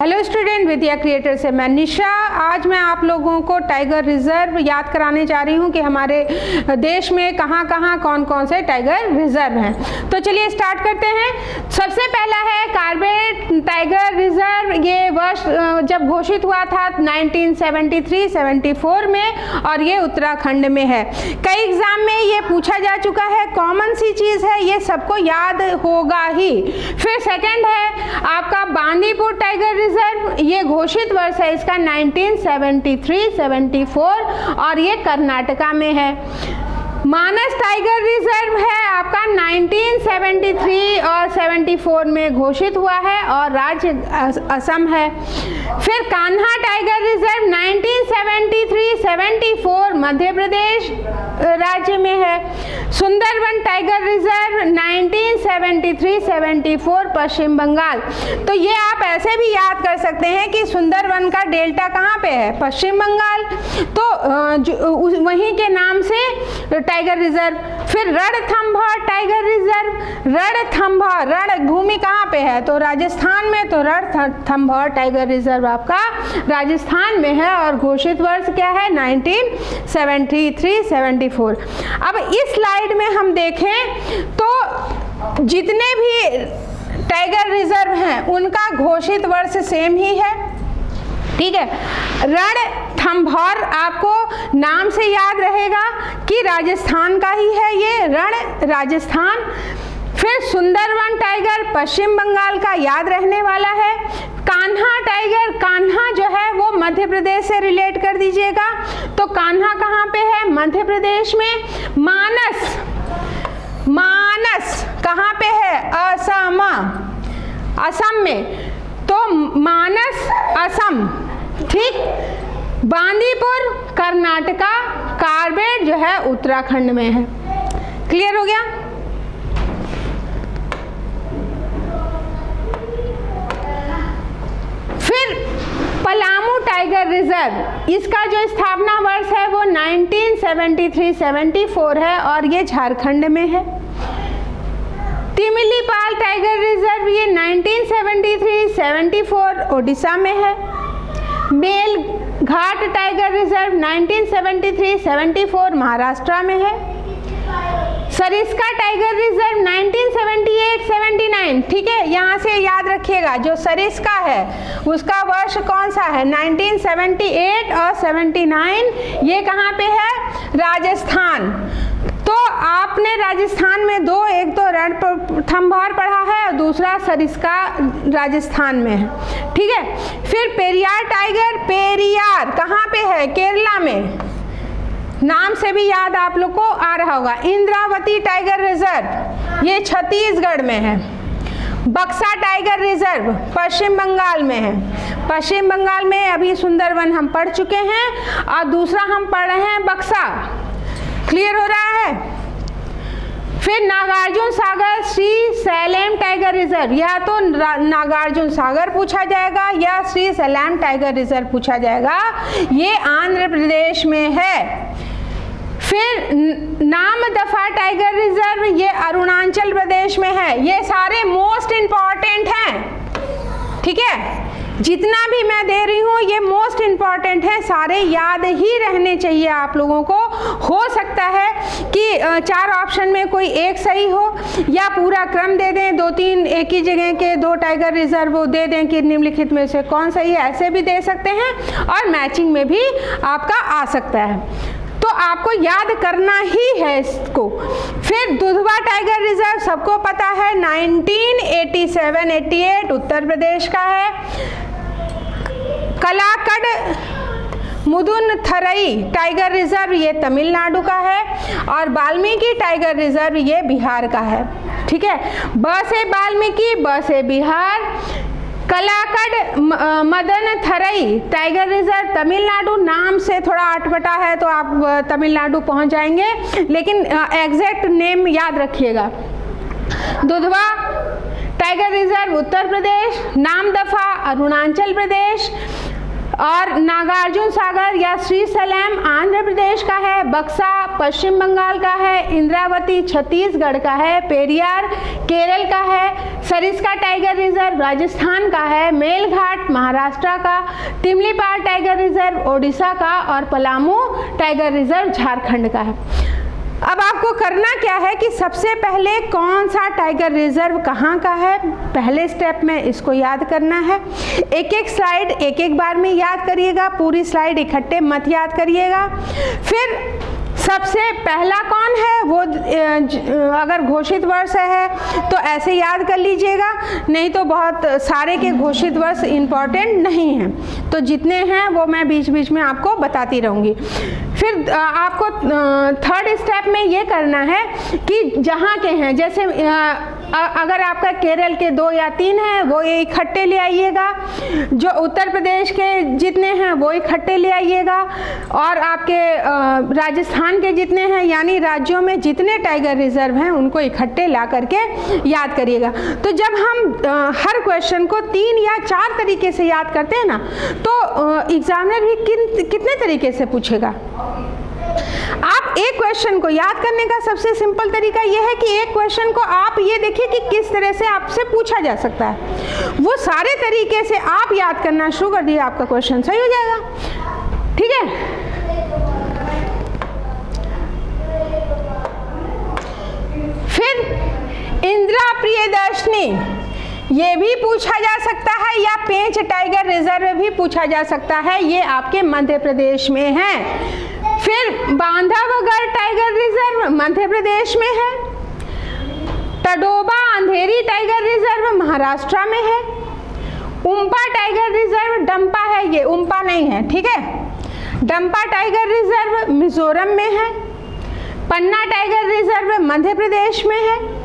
Hello student, विद्या creator से मैं निशा। आज मैं आप लोगों को टाइगर रिजर्व याद कराने जा रही हूँ कि हमारे देश में कहाँ कहाँ कौन कौन से टाइगर रिजर्व हैं। तो चलिए स्टार्ट करते हैं। सबसे पहला है कॉर्बेट टाइगर रिजर्व। ये वर्ष जब घोषित हुआ था 1973-74 में और ये उत्तराखंड में है। कई एग्जाम में ये पूछा जा चुका है, कॉमन सी चीज़ है, ये सबको याद होगा ही। फिर सेकेंड है आपका बांदीपुर टाइगर रिजर्व। ये घोषित वर्ष है इसका 1973-74 और ये कर्नाटका में है। मानस टाइगर रिजर्व है आपका 1973 और 74 में घोषित हुआ है और राज्य असम है। फिर कान्हा टाइगर रिजर्व 1973-74 मध्य प्रदेश राज्य में है। सुंदरवन टाइगर रिजर्व 1973-74 पश्चिम बंगाल। तो ये आप ऐसे भी याद कर सकते हैं कि सुंदरवन का डेल्टा कहाँ पे है, पश्चिम बंगाल, तो वहीं के नाम से टाइगर रिजर्व। फिर रणथंभौर टाइगर रिजर्व। रणथंभौर रणभूमि कहाँ पे है, तो राजस्थान में, तो रणथंभौर टाइगर रिजर्व आपका राजस्थान में है और घोषित वर्ष क्या है 1973-74। अब इस स्लाइड में हम देखें तो जितने भी टाइगर रिजर्व हैं उनका घोषित वर्ष सेम ही है, ठीक है। रणथंभौर आपको नाम से याद रहेगा कि राजस्थान का ही है, ये रण राजस्थान। फिर सुंदरवन टाइगर पश्चिम बंगाल का याद रहने वाला है। कान्हा टाइगर, कान्हा जो है वो मध्य प्रदेश से रिलेट कर दीजिएगा, तो कान्हा कहाँ पे है, मध्य प्रदेश में। मानस, मानस कहाँ पे है, असम, असम में, तो मानस असम, ठीक। बांदीपुर कर्नाटका, कॉर्बेट जो है उत्तराखंड में है। क्लियर हो गया। फिर पलामू टाइगर रिजर्व, इसका जो स्थापना वर्ष है वो 1973-74 है और ये झारखंड में है। तिमिलीपाल टाइगर रिजर्व ये 1973-74 ओडिशा में है। मेल घाट टाइगर रिजर्व 1973-74 महाराष्ट्र में है। सरिस्का टाइगर रिजर्व 1978-79, ठीक है, यहाँ से याद रखिएगा जो सरिस्का है उसका वर्ष कौन सा है, 1978 और 79। ये कहाँ पे है, राजस्थान। तो आपने राजस्थान में दो, एक तो रणथंभौर पढ़ा है और दूसरा सरिस्का राजस्थान में है, ठीक है। फिर पेरियार टाइगर, पेरियार कहाँ पे है, केरला में, नाम से भी याद आप लोग को आ रहा होगा। इंद्रावती टाइगर रिजर्व ये छत्तीसगढ़ में है। बक्सा टाइगर रिजर्व पश्चिम बंगाल में है। पश्चिम बंगाल में अभी सुंदरवन हम पढ़ चुके हैं और दूसरा हम पढ़ रहे हैं बक्सा। क्लियर हो रहा है। फिर नागार्जुन सागर श्री सैलेम टाइगर रिजर्व, या तो नागार्जुन सागर पूछा जाएगा या श्री सैलेम टाइगर रिजर्व पूछा जाएगा, ये आंध्र प्रदेश में है। फिर नामदफा टाइगर रिजर्व ये अरुणाचल प्रदेश में है। ये सारे मोस्ट इंपॉर्टेंट हैं, ठीक है, जितना भी मैं दे रही हूँ ये मोस्ट इम्पॉर्टेंट है, सारे याद ही रहने चाहिए आप लोगों को। हो सकता है कि 4 ऑप्शन में कोई एक सही हो या पूरा क्रम दे दें, 2-3 एक ही जगह के 2 टाइगर रिजर्व दे दें कि निम्नलिखित में से कौन सही है, ऐसे भी दे सकते हैं और मैचिंग में भी आपका आ सकता है। तो आपको याद करना ही है इसको। फिर दुधवा टाइगर रिजर्व सबको पता है 1987-88 उत्तर प्रदेश का है। कलाकड मुदुनथरई टाइगर रिजर्व ये तमिलनाडु का है और वाल्मीकि टाइगर रिजर्व ये बिहार का है, ठीक है। ब से वाल्मीकि, ब से बिहार। कलाकड मदनथरई टाइगर रिजर्व तमिलनाडु, नाम से थोड़ा अटपटा है तो आप तमिलनाडु पहुंच जाएंगे, लेकिन एग्जैक्ट नेम याद रखिएगा। दुधवा टाइगर रिजर्व उत्तर प्रदेश, नामदफा अरुणाचल प्रदेश, और नागार्जुन सागर या श्रीशैलम आंध्र प्रदेश का है, बक्सा पश्चिम बंगाल का है, इंद्रावती छत्तीसगढ़ का है, पेरियार केरल का है, सरिस्का टाइगर रिजर्व राजस्थान का है, मेलघाट महाराष्ट्र का, तिमलीपाल टाइगर रिजर्व ओडिशा का और पलामू टाइगर रिजर्व झारखंड का है। अब आपको करना क्या है कि सबसे पहले कौन सा टाइगर रिजर्व कहाँ का है, पहले स्टेप में इसको याद करना है। एक एक स्लाइड एक एक बार में याद करिएगा, पूरी स्लाइड इकट्ठे मत याद करिएगा। फिर सबसे पहला कौन है वो अगर घोषित वर्ष है तो ऐसे याद कर लीजिएगा, नहीं तो बहुत सारे के घोषित वर्ष इम्पॉर्टेंट नहीं हैं, तो जितने हैं वो मैं बीच बीच में आपको बताती रहूँगी। फिर आपको थर्ड स्टेप में ये करना है कि जहाँ के हैं, जैसे अगर आपका केरल के 2 या 3 हैं वो इकट्ठे ले आइएगा, जो उत्तर प्रदेश के जितने हैं वो इकट्ठे ले आइएगा, और आपके राजस्थान के जितने हैं यानी राज्यों में जितने टाइगर रिजर्व हैं उनको इकट्ठे ला करके याद करिएगा। तो जब हम हर क्वेश्चन को 3 या 4 तरीके से याद करते हैं ना, तो एग्जामिनर भी कितने तरीके से पूछेगा। आप एक क्वेश्चन को याद करने का सबसे सिंपल तरीका यह है कि एक क्वेश्चन को आप ये देखिए कि किस तरह से आपसे पूछा जा सकता है, वो सारे तरीके से आप याद करना शुरू कर दिए, आपका क्वेश्चन सही हो जाएगा। ठीक है, फिर इंदिरा प्रियदर्शनी ये भी पूछा जा सकता है, या पेंच टाइगर रिजर्व भी पूछा जा सकता है, ये आपके मध्य प्रदेश में है। फिर बांधवगढ़ टाइगर रिजर्व मध्य प्रदेश में है, तडोबा अंधेरी टाइगर रिजर्व महाराष्ट्र में है, उम्पा टाइगर रिजर्व डंपा है, ये उम्पा नहीं है, ठीक है, डंपा टाइगर रिजर्व मिजोरम में है, पन्ना टाइगर रिजर्व मध्य प्रदेश में है,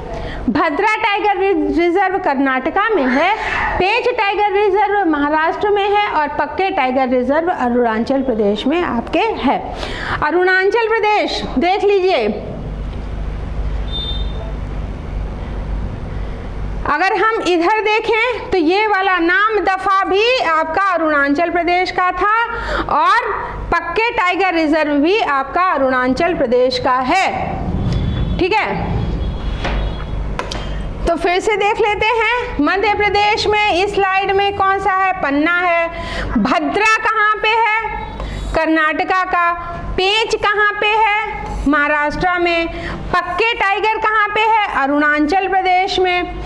भद्रा टाइगर रिजर्व कर्नाटका में है, पेंच टाइगर रिजर्व महाराष्ट्र में है, और पक्के टाइगर रिजर्व अरुणाचल प्रदेश में आपके है। अरुणाचल प्रदेश देख लीजिए, अगर हम इधर देखें तो ये वाला नाम दफा भी आपका अरुणाचल प्रदेश का था, और पक्के टाइगर रिजर्व भी आपका अरुणाचल प्रदेश का है। ठीक है, तो फिर से देख लेते हैं, मध्य प्रदेश में इस स्लाइड में कौन सा है, पन्ना है, भद्रा कहाँ पे है, कर्नाटका का, पेंच कहाँ पे है, महाराष्ट्र में, पक्के टाइगर कहाँ पे है, अरुणाचल प्रदेश में,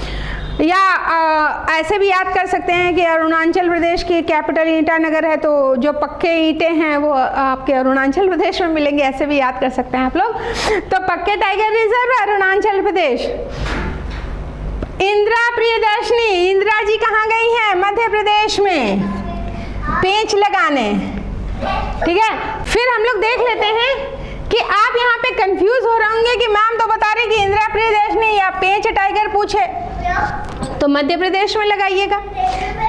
या ऐसे भी याद कर सकते हैं कि अरुणाचल प्रदेश की कैपिटल ईटानगर है, तो जो पक्के ईंटें हैं वो आपके अरुणाचल प्रदेश में मिलेंगे, ऐसे भी याद कर सकते हैं आप लोग। तो पक्के टाइगर रिजर्व अरुणाचल प्रदेश। इंदिरा प्रियदर्शनी, इंदिरा जी कहाँ गई हैं, मध्य प्रदेश में पेंच लगाने। ठीक है, फिर हम लोग देख लेते हैं कि आप यहाँ पे कंफ्यूज हो रहे होंगे कि मैम तो बता रहे कि इंदिरा प्रियदर्शनी या पेंच टाइगर पूछे, तो मध्य प्रदेश में लगाइएगा।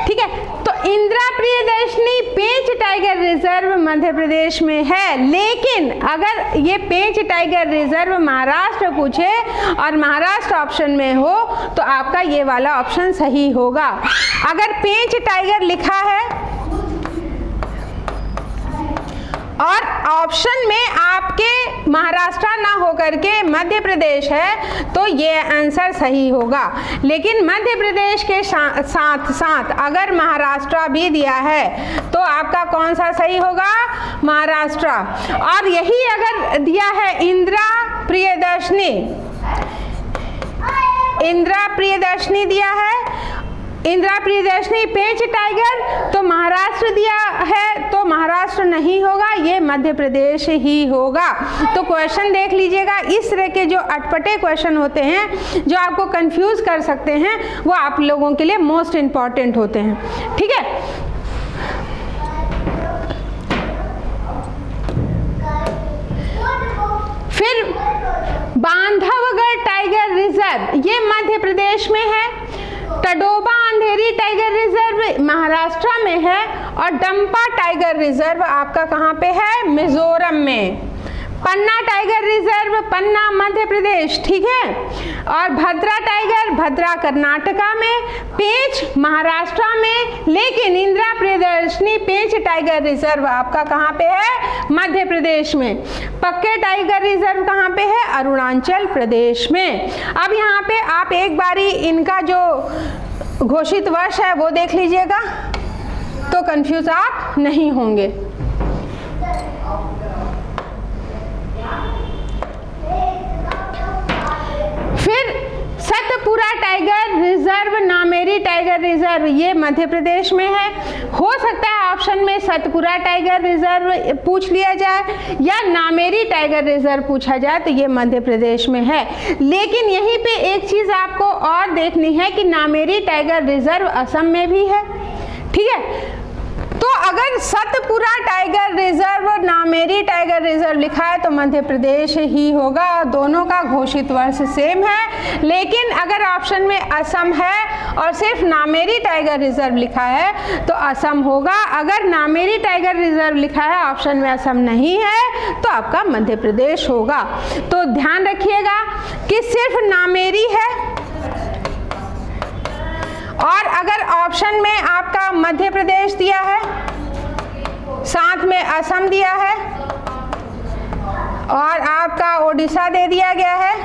ठीक है, तो इंदिरा प्रियदर्शनी पेंच टाइगर रिजर्व मध्य प्रदेश में है, लेकिन अगर ये पेंच टाइगर रिजर्व महाराष्ट्र पूछे और महाराष्ट्र ऑप्शन में हो तो आपका ये वाला ऑप्शन सही होगा। अगर पेंच टाइगर लिखा है और ऑप्शन में आपके महाराष्ट्र ना होकर के मध्य प्रदेश है तो ये आंसर सही होगा, लेकिन मध्य प्रदेश के साथ साथ अगर महाराष्ट्र भी दिया है तो आपका कौन सा सही होगा, महाराष्ट्र। और यही अगर दिया है इंदिरा प्रियदर्शनी, इंदिरा प्रियदर्शनी दिया है, इंदिरा प्रियदर्शनी पेंच टाइगर, तो महाराष्ट्र दिया है तो महाराष्ट्र नहीं होगा, ये मध्य प्रदेश ही होगा। तो क्वेश्चन देख लीजिएगा, इस तरह के जो अटपटे क्वेश्चन होते हैं जो आपको कंफ्यूज कर सकते हैं वो आप लोगों के लिए मोस्ट इम्पॉर्टेंट होते हैं। ठीक है, फिर बांधवगढ़ टाइगर रिजर्व ये मध्य प्रदेश में है, तडोबा अंधेरी टाइगर रिजर्व महाराष्ट्र में है, और डंपा टाइगर रिजर्व आपका कहाँ पे है, मिजोरम में। पन्ना टाइगर रिजर्व, पन्ना मध्य प्रदेश, ठीक है। और भद्रा टाइगर, भद्रा कर्नाटका में, पेंच महाराष्ट्र में, लेकिन इंदिरा प्रियदर्शनी पेंच टाइगर रिजर्व आपका कहाँ पे है? मध्य प्रदेश में। पक्के टाइगर रिजर्व कहाँ पे है? अरुणाचल प्रदेश में। अब यहाँ पे आप एक बारी इनका जो घोषित वर्ष है वो देख लीजिएगा, तो कंफ्यूज आप नहीं होंगे। फिर Satpura tiger reserve, Nameri tiger reserve, ये मध्य प्रदेश में है। हो सकता है ऑप्शन में सतपुरा टाइगर रिजर्व पूछ लिया जाए या नामेरी टाइगर रिजर्व पूछा जाए, तो ये मध्य प्रदेश में है। लेकिन यहीं पे एक चीज आपको और देखनी है कि नामेरी टाइगर रिजर्व असम में भी है, ठीक है। तो अगर Satpura tiger reserve, Nameri tiger reserve लिखा है तो मध्य प्रदेश ही होगा। दोनों का घोषित वर्ष सेम है, लेकिन अगर ऑप्शन में असम है और सिर्फ नामेरी टाइगर रिजर्व लिखा है तो असम होगा। अगर नामेरी टाइगर रिजर्व लिखा है, ऑप्शन में असम नहीं है, तो आपका मध्य प्रदेश होगा। तो ध्यान रखिएगा कि सिर्फ नामेरी है, और अगर ऑप्शन में आपका मध्य प्रदेश दिया है, साथ में असम दिया है और आपका ओडिशा दे दिया गया है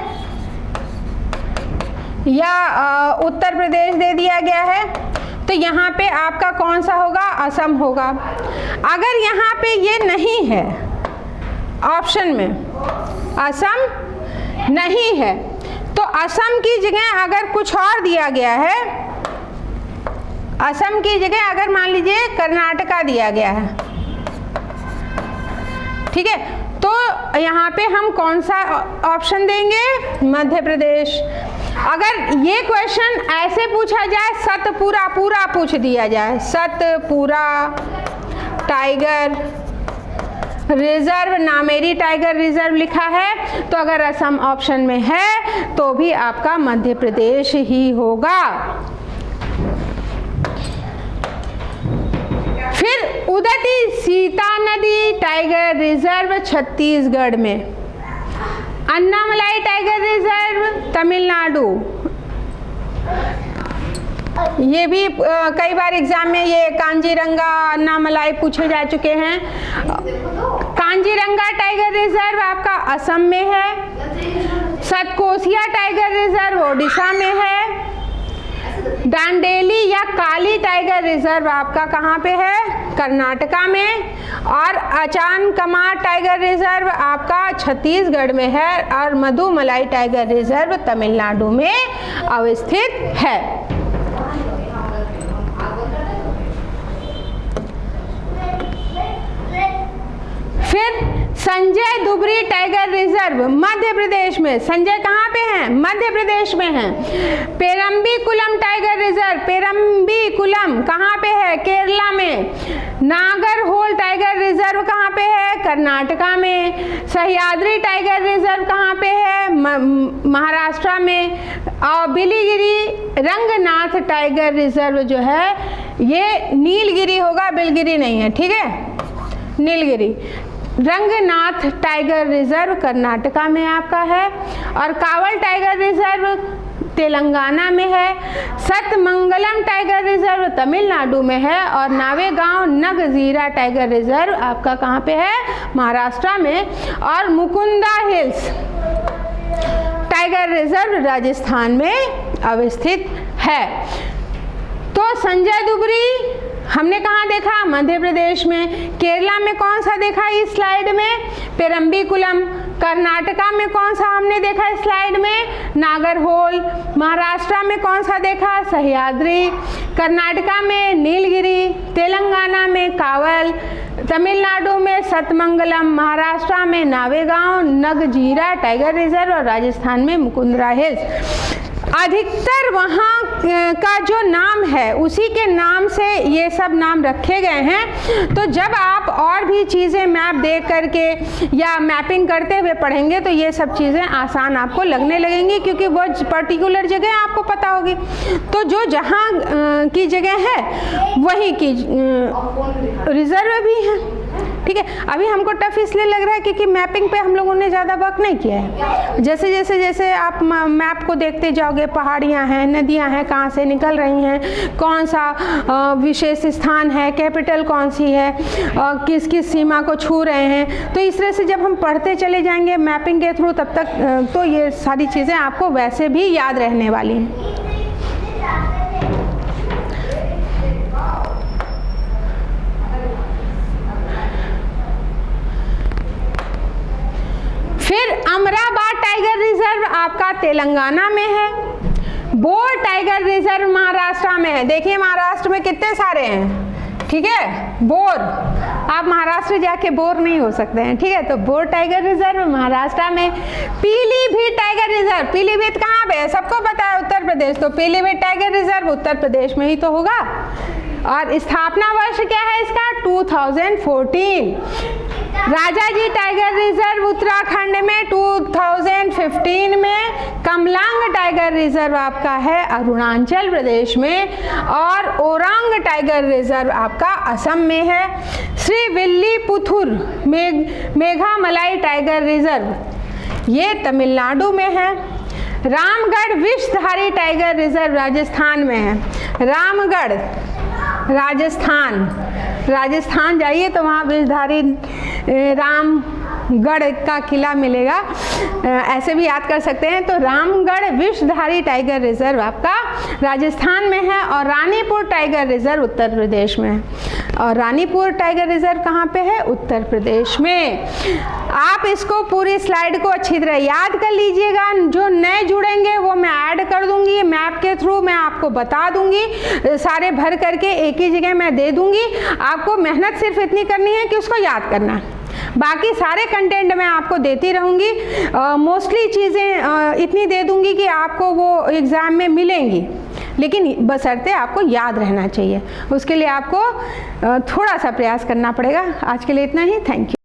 या उत्तर प्रदेश दे दिया गया है, तो यहाँ पे आपका कौन सा होगा? असम होगा। अगर यहाँ पे ये नहीं है, ऑप्शन में असम नहीं है, तो असम की जगह अगर कुछ और दिया गया है, असम की जगह अगर मान लीजिए कर्नाटका दिया गया है, ठीक है, तो यहाँ पे हम कौन सा ऑप्शन देंगे? मध्य प्रदेश। अगर ये क्वेश्चन ऐसे पूछा जाए, सतपुरा पूरा पूछ दिया जाए, Satpura tiger reserve, Nameri tiger reserve लिखा है, तो अगर असम ऑप्शन में है तो भी आपका मध्य प्रदेश ही होगा। फिर उदती सीता नदी टाइगर रिजर्व छत्तीसगढ़ में, अन्नामलाई टाइगर रिजर्व तमिलनाडु, ये भी कई बार एग्जाम में ये कांजीरंगा अन्नामलाई पूछे जा चुके हैं। कांजीरंगा टाइगर रिजर्व आपका असम में है, सतकोसिया टाइगर रिजर्व ओडिशा में है, डांडेली या काली टाइगर रिजर्व आपका कहाँ पे है? कर्नाटका में, और अचानकमार टाइगर रिजर्व आपका छत्तीसगढ़ में है, और मधुमलाई टाइगर रिजर्व तमिलनाडु में अवस्थित है। फिर संजय दुबरी टाइगर रिजर्व मध्य प्रदेश में, संजय कहाँ पे हैं? मध्य प्रदेश में हैं। पेरम्बीकुलम टाइगर रिजर्व, पेरम्बीकुलम कहाँ पे है? केरला में। नागरहोल टाइगर रिजर्व कहाँ पे है? कर्नाटका में। सह्याद्री टाइगर रिजर्व कहाँ पे है? महाराष्ट्र में। और बिलीगिरी रंगनाथ टाइगर रिजर्व जो है ये नीलगिरी होगा, बिलगिरी नहीं है, ठीक है, नीलगिरी। रंगनाथ टाइगर रिजर्व कर्नाटका में आपका है, और कावल टाइगर रिजर्व तेलंगाना में है। सतमंगलम टाइगर रिजर्व तमिलनाडु में है, और नावेगांव नगजीरा टाइगर रिजर्व आपका कहाँ पे है? महाराष्ट्र में। और Mukunda hills tiger reserve Rajasthan में अवस्थित है। तो संजय दुबरी हमने कहाँ देखा? मध्य प्रदेश में। केरला में कौन सा देखा इस स्लाइड में? पेरम्बीकुलम। कर्नाटका में कौन सा हमने देखा इस स्लाइड में? नागरहोल। महाराष्ट्र में कौन सा देखा? सह्याद्री। कर्नाटका में नीलगिरी। तेलंगाना में कावल। तमिलनाडु में सतमंगलम। महाराष्ट्र में नावेगांव नगजीरा टाइगर रिजर्व, और राजस्थान में मुकुंदरा हिल्स। अधिकतर वहाँ का जो नाम है उसी के नाम से ये सब नाम रखे गए हैं। तो जब आप और भी चीज़ें मैप देख करके या मैपिंग करते हुए पढ़ेंगे तो ये सब चीज़ें आसान आपको लगने लगेंगी, क्योंकि वो पर्टिकुलर जगह आपको पता होगी। तो जो जहाँ की जगह है वहीं की रिजर्व भी है। ठीक है। अभी हमको टफ इसलिए लग रहा है क्योंकि मैपिंग पे हम लोगों ने ज़्यादा वर्क नहीं किया है। जैसे जैसे जैसे आप मैप को देखते जाओगे, पहाड़ियाँ हैं, नदियाँ हैं, कहाँ से निकल रही हैं, कौन सा विशेष स्थान है, कैपिटल कौन सी है, किस किस सीमा को छू रहे हैं, तो इस तरह से जब हम पढ़ते चले जाएंगे मैपिंग के थ्रू तब तक तो ये सारी चीज़ें आपको वैसे भी याद रहने वाली हैं। फिर अमराबाद टाइगर रिजर्व आपका तेलंगाना में है। बोर टाइगर रिजर्व महाराष्ट्र में है। देखिए महाराष्ट्र में कितने सारे हैं, ठीक है। बोर, आप महाराष्ट्र जाके बोर नहीं हो सकते हैं, ठीक है। तो बोर टाइगर रिजर्व महाराष्ट्र में। पीलीभीत टाइगर रिजर्व, पीलीभीत कहाँ पे है, सबको पता है, उत्तर प्रदेश। तो पीलीभीत टाइगर रिजर्व उत्तर प्रदेश में ही तो होगा। और स्थापना वर्ष क्या है इसका, 2014। राजाजी टाइगर रिजर्व उत्तराखंड में 2015 में। कमलांग टाइगर रिजर्व आपका है अरुणाचल प्रदेश में। और ओरांग टाइगर रिजर्व आपका असम में है। श्री विल्लीपुथुर मेघामलाई टाइगर रिजर्व ये तमिलनाडु में है। रामगढ़ विषधारी टाइगर रिजर्व राजस्थान में है। रामगढ़ राजस्थान जाइए तो वहाँ विषधारी रामगढ़ का किला मिलेगा, ऐसे भी याद कर सकते हैं। तो रामगढ़ विषधारी टाइगर रिजर्व आपका राजस्थान में है। और रानीपुर टाइगर रिजर्व उत्तर प्रदेश में है। और रानीपुर टाइगर रिजर्व कहाँ पे है, उत्तर प्रदेश में। आप इसको पूरी स्लाइड को अच्छी तरह याद कर लीजिएगा। जो नए जुड़ेंगे वो मैं ऐड कर दूंगी, मैप के थ्रू मैं आपको बता दूंगी, सारे भर करके एक ही जगह मैं दे दूंगी। आपको मेहनत सिर्फ इतनी करनी है कि उसको याद करना, बाकी सारे कंटेंट मैं आपको देती रहूँगी। मोस्टली चीज़ें इतनी दे दूंगी कि आपको वो एग्ज़ाम में मिलेंगी, लेकिन बशर्ते आपको याद रहना चाहिए। उसके लिए आपको थोड़ा सा प्रयास करना पड़ेगा। आज के लिए इतना ही, थैंक यू।